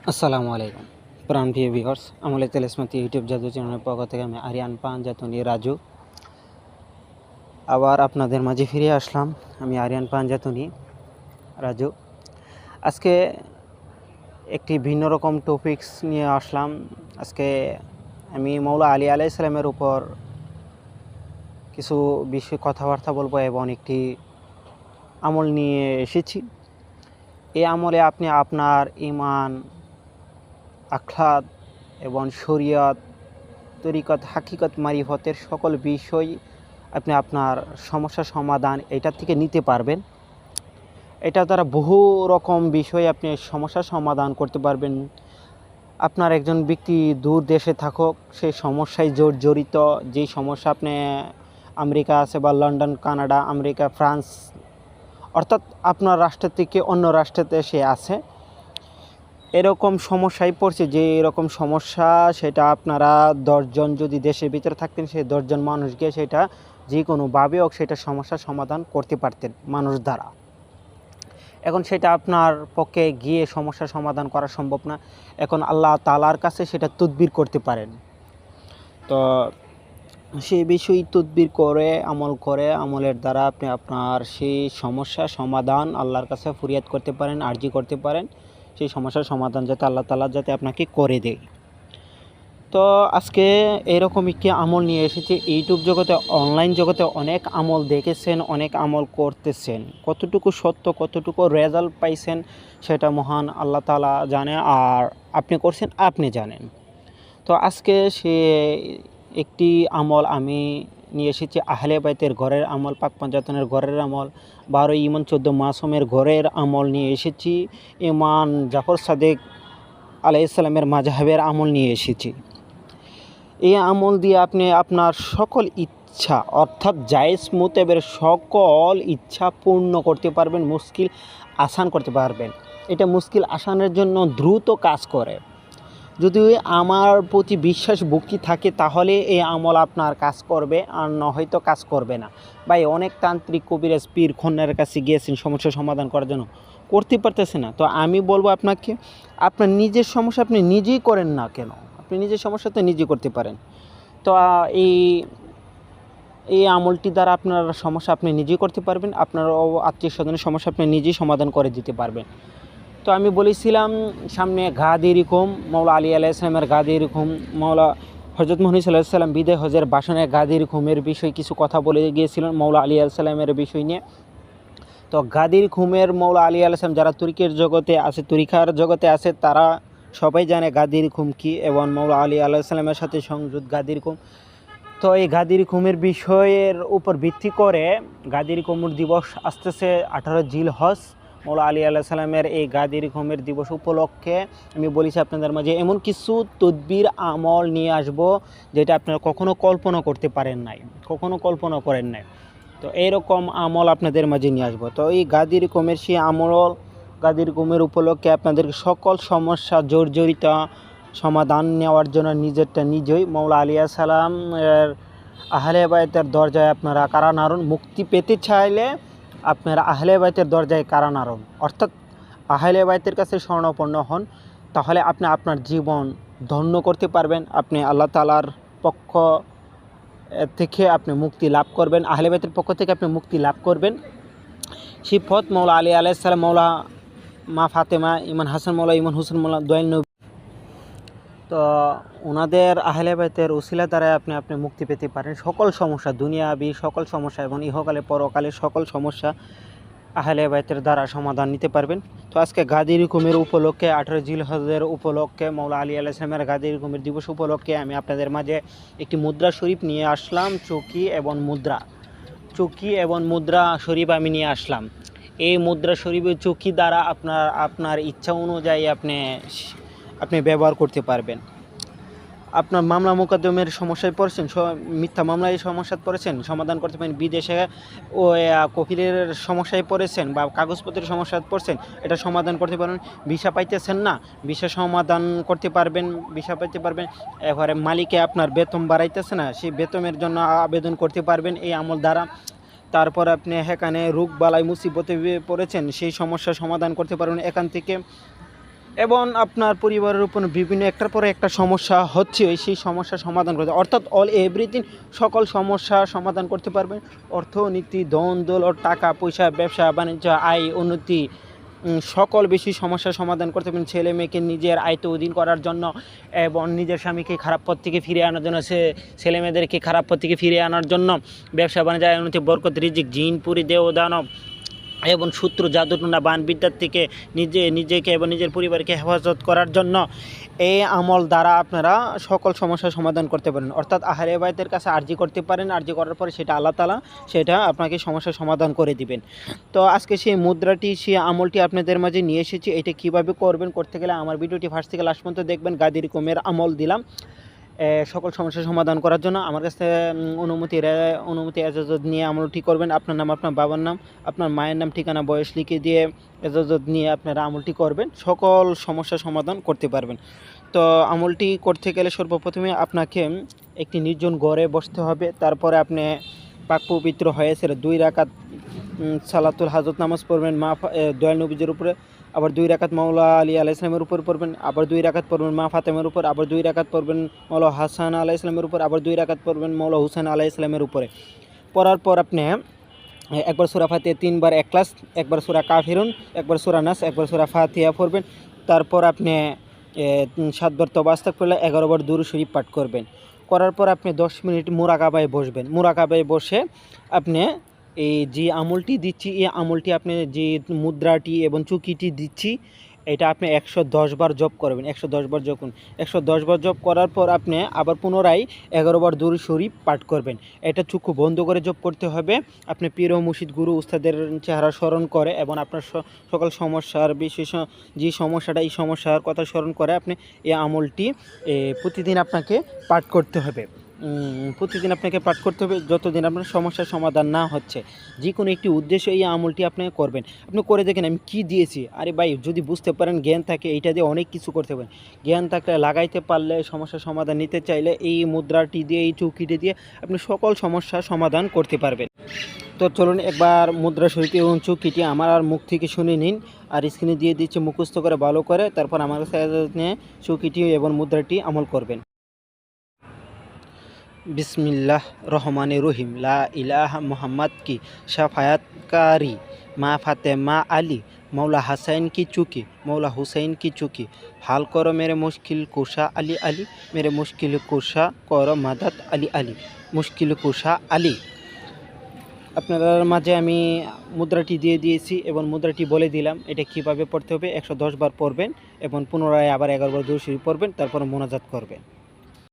আসসালামু আলাইকুম প্রাণপ্রিয় ভিউয়ার্স, আমলে তেলেসমাতি ইউটিউব জাদু চ্যানেলের পক্ষ থেকে আমি আরিয়ান পাঞ্জাতনি রাজু আবার আপনাদের মাঝে ফিরে আসলাম। আমি আরিয়ান পাঞ্জাতনি রাজু। আজকে একটি ভিন্ন রকম টপিকস নিয়ে আসলাম। আজকে আমি মৌলা আলী আলাইহিস সালামের উপর কিছু বিষয় কথাবার্তা বলবো এবং একটি আমল নিয়ে এসেছি। এই আমলে আপনি আপনার ঈমান, আখলাক এবং শরীয়ত, তরিকত, হাকিকত, মারিফতের সকল বিষয় আপনি আপনার সমস্যা সমাধান এটার থেকে নিতে পারবেন। এটা দ্বারা বহু রকম বিষয় আপনি সমস্যার সমাধান করতে পারবেন। আপনার একজন ব্যক্তি দূর দেশে থাকুক, সেই সমস্যায় জড়িত যেই সমস্যা আপনি আমেরিকা আছে বা লন্ডন, কানাডা, আমেরিকা, ফ্রান্স, অর্থাৎ আপনার রাষ্ট্র থেকে অন্য রাষ্ট্রেতে সে আছে, এরকম সমস্যায় পড়ছে, যে এরকম সমস্যা সেটা আপনারা 10 জন যদি দেশের ভিতরে থাকতেন, সেই 10 জন মানুষকে সেটা যে কোনোভাবে হোক সেটা সমস্যার সমাধান করতে পারতেন মানুষ দ্বারা। এখন সেটা আপনার পক্ষে গিয়ে সমস্যার সমাধান করা সম্ভব না। এখন আল্লাহ তাআলার কাছে সেটা তদবির করতে পারেন। তো সেই বিষয় তদবির করে আমল করে, আমলের দ্বারা আপনি আপনার সেই সমস্যার সমাধান আল্লাহর কাছে ফরিয়াদ করতে পারেন, আরজি করতে পারেন, সেই সমস্যার সমাধান যাতে আল্লাহ তাআলা যাতে আপনাকে করে দেয়। তো আজকে এরকম একটি আমল নিয়ে এসেছি। ইউটিউব জগতে, অনলাইন জগতে অনেক আমল দেখেছেন, অনেক আমল করতেছেন, কতটুকু সত্য, কতটুকু রেজাল্ট পাইছেন সেটা মহান আল্লাহ তাআলা জানে, আর আপনি করছেন আপনি জানেন। তো আজকে সে একটি আমল আমি নিয়ে এসেছি, আহলে বাইতের ঘরের আমল, পাক পাঞ্জাতনের ঘরের আমল, 12 ইমান 14 মাসুমের ঘরের আমল নিয়ে এসেছি। ইমাম জাফর সাদেক আলাইহিস সালামের মাযহাবের আমল নিয়ে এসেছি। এই আমল দিয়ে আপনি আপনার সকল ইচ্ছা, অর্থাৎ জায়েজ মুতাবের সকল ইচ্ছা পূর্ণ করতে পারবেন, মুশকিল আসান করতে পারবেন। এটা মুশকিল আসানের জন্য দ্রুত কাজ করে। যদি আমার প্রতি বিশ্বাস ভক্তি থাকে তাহলে এই আমল আপনার কাজ করবে, আর না হয়তো কাজ করবে না। ভাই, অনেক তান্ত্রিক, কবিরাজ, পীর, খন্নারের কাছে গিয়েছেন সমস্যার সমাধান করার জন্য, করতে পারতেছে না। তো আমি বলবো আপনাকে, আপনার নিজের সমস্যা আপনি নিজেই করেন না কেন, আপনি নিজের সমস্যা তো নিজেই করতে পারেন। তো এই এই আমলটি দ্বারা আপনার সমস্যা আপনি নিজেই করতে পারবেন, আপনার আত্মীয় স্বজনের সমস্যা আপনি নিজেই সমাধান করে দিতে পারবেন। তো আমি বলেছিলাম সামনে গাদ এরকম, মৌলা আলী আলাইহিস সালামের গাদ এরকম, মৌলা হযরত মুহাম্মদ সাল্লাল্লাহু আলাইহি সাল্লাম বিদায় হজের ভাষণে গাদ এরকমের বিষয়ে কিছু কথা বলে গিয়েছিলেন মৌলা আলী আলাইহিস সালামের বিষয় নিয়ে। তো গাদির খুমের মৌলা আলী আলাইহিস সালাম যারা তুর্কির জগতে আছে, তুরিকার জগতে আছে, তারা সবাই জানে গাদির খুম কী এবং মৌলা আলী আলাইহিস সালামের সাথে সংযুক্ত গাদির খুম। তো এই গাদির খুমের বিষয়ের উপর ভিত্তি করে গাদির খুমের দিবস আসতেছে 18 জিলহজ। মৌলা আলী আলাইহিস সালামের এই গাদির খুমের দিবস উপলক্ষে আমি বলেছি আপনাদের মাঝে এমন কিছু তদবির আমল নিয়ে আসব যেটা আপনারা কখনো কল্পনা করতে পারেন নাই, কখনো কল্পনা করেন নাই। তো এইরকম আমল আপনাদের মাঝে নিয়ে আসবো। তো এই গাদির খুমের সেই আমল, গাদির খুমের উপলক্ষে আপনাদের সকল সমস্যা জর্জরিত সমাধান নেওয়ার জন্য নিজেরটা নিজেই মৌলা আলী আলাইহিস সালামের আহলে বাইতের দরজায় আপনারা কারা নাড়ুন। মুক্তি পেতে চাইলে আপনারা আহলে বাইতের দরজায় কারা নাড়ুন, অর্থাৎ আহলে বাইতের কাছে শরণাপন্ন হন, তাহলে আপনি আপনার জীবন ধন্য করতে পারবেন। আপনি আল্লাহ তাআলার পক্ষ থেকে আপনি মুক্তি লাভ করবেন, আহলে বাইতের পক্ষ থেকে আপনি মুক্তি লাভ করবেন। সেই পথ মৌলা আলী আলাইহিস সালাম, মৌলা মা ফাতেমা, ইমাম হাসান মৌলা, ইমাম হুসেন মৌলা, দয়াল নবী, তো ওনাদের আহলে বাইতের উসিলা দ্বারা আপনি মুক্তি পেতে পারেন। সকল সমস্যা, দুনিয়াবি সকল সমস্যা এবং ইহকালে পরকালে সকল সমস্যা আহলে বাইতের দ্বারা সমাধান নিতে পারবেন। তো আজকে গাদির হুকুমের উপলক্ষে, 18 জিলহজের উপলক্ষে, মৌলা আলী আলাইহিস সালামের গাদির হুকুমের দিবস উপলক্ষে আমি আপনাদের মাঝে একটি মুদ্রা শরীফ নিয়ে আসলাম। চকি এবং মুদ্রা শরীফ আমি নিয়ে আসলাম। এই মুদ্রা শরীফের চকি দ্বারা আপনার ইচ্ছা অনুযায়ী আপনি ব্যবহার করতে পারবেন। আপনার মামলা মোকদ্দমের সমস্যায় পড়েছেন, মিথ্যা মামলায় সমস্যায় পড়েছেন, সমাধান করতে পারেন। বিদেশে ও কফিলের সমস্যায় পড়েছেন বা কাগজপত্রের সমস্যায় পড়ছেন, এটা সমাধান করতে পারবেন। ভিসা পাইতেছেন না, ভিসা সমাধান করতে পারবেন, ভিসা পাইতে পারবেন। এবারে মালিকে আপনার বেতন বাড়াইতেছে না, সেই বেতনের জন্য আবেদন করতে পারবেন এই আমল দ্বারা। তারপর আপনি এখানে রোগ বালাই মুসিবতে পড়েছেন, সেই সমস্যার সমাধান করতে পারবেন এখান থেকে। এবং আপনার পরিবারের উপর বিভিন্ন একটার পরে একটা সমস্যা হচ্ছে, সেই সমস্যার সমাধান করতে, অর্থাৎ অল এভরিথিং, সকল সমস্যার সমাধান করতে পারবেন। অর্থনীতি, ধন দৌলত, টাকা পয়সা, ব্যবসা বাণিজ্য, আয় উন্নতি, সকল বেশি সমস্যার সমাধান করতে পারেন। ছেলে মেয়েকে নিজের আয়ত্তে অধীন করার জন্য এবং নিজের স্বামীকে খারাপ পথ থেকে ফিরিয়ে আনার জন্য, ছেলে মেয়েদেরকে খারাপ পথ থেকে ফিরিয়ে আনার জন্য, ব্যবসা বাণিজ্য, আয় উন্নতি, বরকত, রিজিক, জিন পুরি, দেহ দানব এবং শত্রু, জাদুটনা, বানবিদ্যার থেকে নিজেকে এবং নিজের পরিবারকে হেফাজত করার জন্য এই আমল দ্বারা আপনারা সকল সমস্যার সমাধান করতে পারেন। অর্থাৎ আহলে বাইতের কাছে আরজি করতে পারেন। আরজি করার পরে সেটা আল্লাহ তাআলা সেটা আপনাকে সমস্যার সমাধান করে দিবেন। তো আজকে সেই মুদ্রাটি, সেই আমলটি আপনাদের মাঝে নিয়ে এসেছি। এটা কীভাবে করবেন, করতে গেলে আমার ভিডিওটি ফার্স্ট থেকে লাস্ট পর্যন্ত দেখবেন। গাদির কমের আমল দিলাম সকল সমস্যার সমাধান করার জন্য। আমার কাছে অনুমতি এজাজত নিয়ে আমলটি করবেন। আপনার নাম, আপনার বাবার নাম, আপনার মায়ের নাম, ঠিকানা, বয়স লিখে দিয়ে এজাজত নিয়ে আপনারা আমলটি করবেন। সকল সমস্যার সমাধান করতে পারবেন। তো আমলটি করতে গেলে সর্বপ্রথমে আপনাকে একটি নির্জন ঘরে বসতে হবে। তারপরে আপনি পাক পবিত্র হয়েছে 2 রাকাত সালাতুল হাজত নামাজ পড়বেন দয়াল নবীজির উপরে। আবার 2 রাকাত মাওলা আলী আলাইহিস সালামের উপর পড়বেন। আবার 2 রাকাত পড়বেন মা ফাতেমার উপর। আবার 2 রাকাত পড়বেন মাওলা হাসান আলাইহিস সালামের উপর। আবার 2 রাকাত পড়বেন মাওলা হুসেন আলাইহিস সালামের উপরে। পড়ার পর আপনি একবার সূরা ফাতিহা 3 বার ইখলাস, একবার সূরা কাফিরুন, একবার সূরা নাস, একবার সূরা ফাতিহা পড়বেন। তারপর আপনি 7 বার তওবা আস্তাগফিরুল্লাহ, 11 বার দুরূদ শরীফ পাঠ করবেন। করার পর আপনি 10 মিনিট মুরাকাবায় বসবেন। মুরাকাবায় বসে আপনি এই যে আমলটি দিচ্ছি, এই আমলটি আপনি যে মুদ্রাটি এবং চুকিটি দিচ্ছি, এটা আপনি 110 বার জপ করবেন। 110 বার যখন 110 বার জপ করার পর আপনি আবার পুনরায় 11 বার দুরূদ শরীফ পাঠ করবেন। এটা চক্ষু বন্ধ করে জপ করতে হবে। আপনি পীর ও মুর্শিদ গুরু উস্তাদের চেহারা স্মরণ করে এবং আপনার সকল সমস্যার বিশেষ যে সমস্যাটা, এই সমস্যার কথা স্মরণ করে আপনি এই আমলটি প্রতিদিন আপনাকে পাঠ করতে হবে। প্রতিদিন আপনাকে পাঠ করতে হবে যতদিন আপনার সমস্যার সমাধান না হচ্ছে। যে কোনো একটি উদ্দেশ্য এই আমলটি আপনি করবেন। আপনি করে দেখেন আমি কি দিয়েছি। আরে ভাই, যদি বুঝতে পারেন, জ্ঞান থাকে, এইটা দিয়ে অনেক কিছু করতে পারেন। জ্ঞান থাকলে, লাগাইতে পারলে, সমস্যার সমাধান নিতে চাইলে এই মুদ্রাটি দিয়ে, এই চৌকিটি দিয়ে আপনি সকল সমস্যার সমাধান করতে পারবেন। তো চলুন একবার মুদ্রা শরীফ এবং চৌকিটি আমার আর মুখ থেকে শুনে নিন। আর স্ক্রিনে দিয়ে দিচ্ছে, মুখস্থ করে ভালো করে, তারপর আমার কাছে নিয়ে চৌকিটি এবং মুদ্রাটি আমল করবেন। বিসমিল্লাহ রহমানে রহিম। লা ইলাহা মোহাম্মদ की शफायतकारी माँ फातेमा अली मौला हसैन की चुकी मौला हुसैन की चुकी हाल करो मेरे मुश्किल कुशा अली अली मेरे मुश्किल कुशा करो मदद अली अली मुश्किल कुशा अली। আপনাদের মাঝে আমি মুদ্রাটি দিয়ে দিয়েছি এবং মুদ্রাটি বলে দিলাম এটা কিভাবে পড়তে হবে। 110 বার পড়বেন এবং পুনরায় আবার 11 বার দুরূদ শরীফ পড়বেন, তারপর মোনাজাত করবেন।